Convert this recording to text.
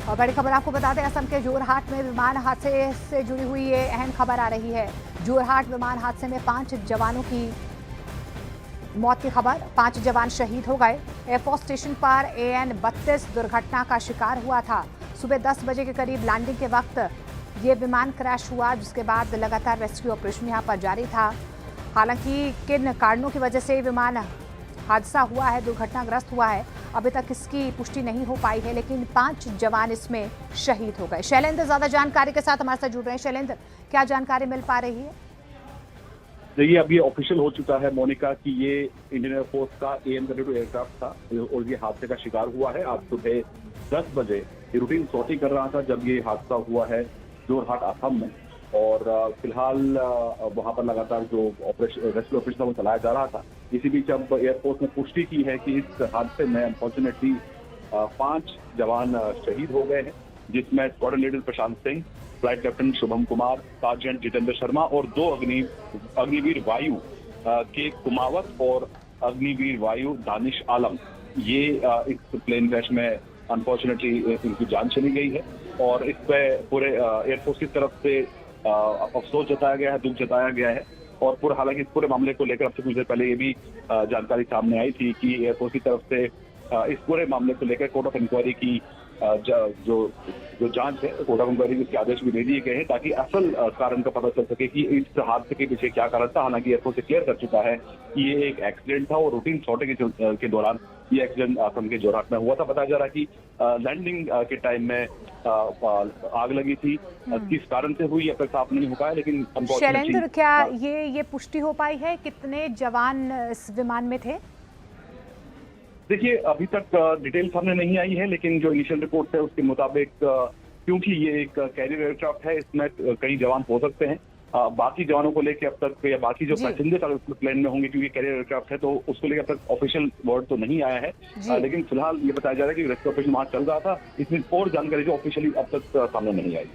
और बड़ी खबर आपको बता दें, असम के जोरहाट में विमान हादसे से जुड़ी हुई ये अहम खबर आ रही है। जोरहाट विमान हादसे में 5 जवानों की मौत की खबर, 5 जवान शहीद हो गए। एयरफोर्स स्टेशन पर AN-32 दुर्घटना का शिकार हुआ था। सुबह 10 बजे के करीब लैंडिंग के वक्त ये विमान क्रैश हुआ, जिसके बाद लगातार रेस्क्यू ऑपरेशन यहां पर जारी था। हालांकि किन कारणों की वजह से विमान हादसा हुआ है, दुर्घटनाग्रस्त हुआ है, अभी तक इसकी पुष्टि नहीं हो पाई है, लेकिन 5 जवान इसमें शहीद हो गए। शैलेंद्र ज्यादा जानकारी के साथ हमारे साथ जुड़ रहे हैं। शैलेंद्र, क्या जानकारी मिल पा रही है? देखिए, अब ये ऑफिशियल हो चुका है मोनिका कि ये इंडियन एयरफोर्स का AN-32 एयरक्राफ्ट था और ये हादसे का शिकार हुआ है। आज सुबह 10 बजे ये रूटीन सॉर्टिंग कर रहा था जब ये हादसा हुआ है जोरहाट असम में। और फिलहाल वहां पर लगातार जो रेस्क्यू ऑपरेशन था वो चलाया जा रहा था। इसी बीच अब एयरफोर्स ने पुष्टि की है कि इस हादसे में अनफॉर्चुनेटली 5 जवान शहीद हो गए हैं, जिसमें squadron leader Prashant Singh, flight captain Shubham Kumar, sergeant Jitendra Sharma और 2 अग्निवीर वायु के कुमावत और अग्निवीर वायु दानिश आलम, ये इस प्लेन क्रैश में अनफॉर्चुनेटली इनकी जान चली गई है। और इस पे पूरे एयरफोर्स की तरफ से अफसोस जताया गया है, दुख जताया गया है। और हालांकि इस पूरे मामले को लेकर अब से कुछ देर पहले ये भी जानकारी सामने आई थी कि एयरफोर्स की तरफ से इस पूरे मामले को लेकर कोर्ट ऑफ इंक्वायरी की जो जांच है, कोर्ट ऑफ इंक्वायरी के आदेश भी दे दिए गए हैं ताकि असल कारण का पता चल सके कि इस हादसे के पीछे क्या कारण था। हालांकि एयरफोर्स क्लियर कर चुका है कि ये एक एक्सीडेंट था और रूटीन सॉर्टिंग के दौरान ये एक्सीडेंट असम के जोरहाट में हुआ था। बताया जा रहा है कि लैंडिंग के टाइम में आग लगी थी। किस कारण से हुई अब तक साफ नहीं हो पाया, लेकिन शैलेंद्र, क्या ये पुष्टि हो पाई है कितने जवान इस विमान में थे? देखिए, अभी तक डिटेल सामने नहीं आई है, लेकिन जो इनिशियल रिपोर्ट है उसके मुताबिक क्योंकि ये एक कैरियर एयरक्राफ्ट है, इसमें कई जवान हो सकते हैं। बाकी जवानों को लेकर अब तक, या बाकी जो पैसेंजर्स अगर प्लेन में होंगे, क्योंकि कैरियर एयरक्राफ्ट है तो उसको लेकर अब तक ऑफिशियल वर्ड तो नहीं आया है। लेकिन फिलहाल ये बताया जा रहा है कि रेस्क्यू ऑपरेशन वहां चल रहा था। इसमें और जानकारी जो ऑफिशियली अब तक सामने नहीं आई।